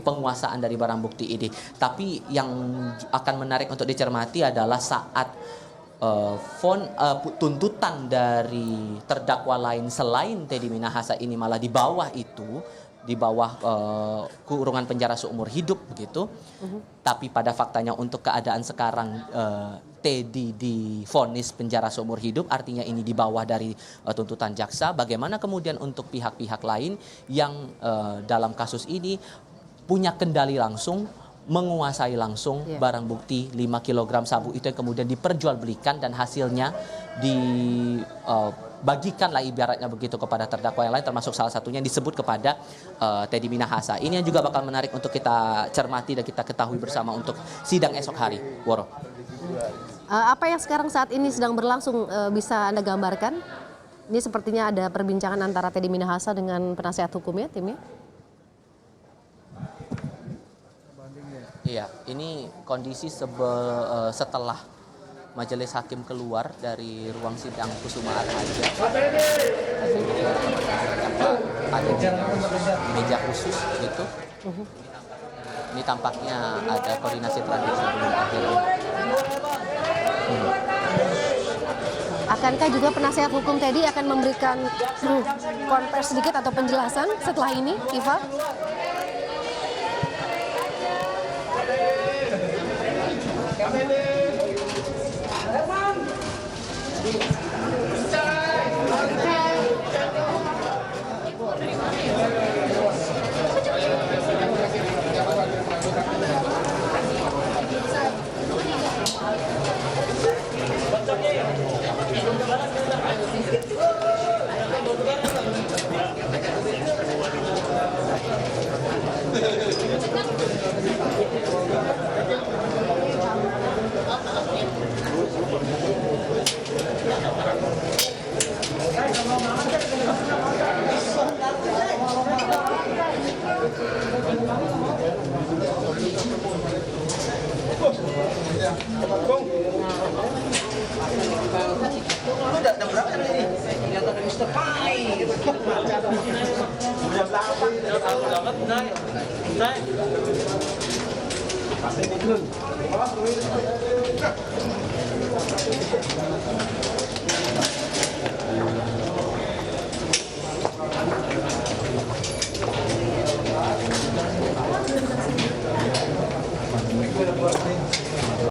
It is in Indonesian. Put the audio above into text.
penguasaan dari barang bukti ini. Tapi yang akan menarik untuk dicermati adalah saat tuntutan dari terdakwa lain selain Teddy Minahasa ini malah di bawah itu, di bawah kurungan penjara seumur hidup begitu. Tapi pada faktanya untuk keadaan sekarang Teddy divonis penjara seumur hidup, artinya ini di bawah dari tuntutan jaksa. Bagaimana kemudian untuk pihak-pihak lain yang dalam kasus ini punya kendali langsung, menguasai langsung barang bukti 5 kg sabu itu yang kemudian diperjualbelikan dan hasilnya dibagikan lah ibaratnya begitu kepada terdakwa yang lain, termasuk salah satunya yang disebut kepada Teddy Minahasa. Ini yang juga bakal menarik untuk kita cermati dan kita ketahui bersama untuk sidang esok hari. Woro. Apa yang sekarang saat ini sedang berlangsung bisa Anda gambarkan? Ini sepertinya ada perbincangan antara Teddy Minahasa dengan penasihat hukumnya, timnya. Iya, ini kondisi setelah majelis hakim keluar dari ruang sidang Kusuma Arhaja. Ada di meja khusus gitu. Ini tampaknya ada koordinasi terakhir sebelum akhirnya. Akankah juga penasihat hukum Teddy akan memberikan konversi sedikit atau penjelasan setelah ini, Iva?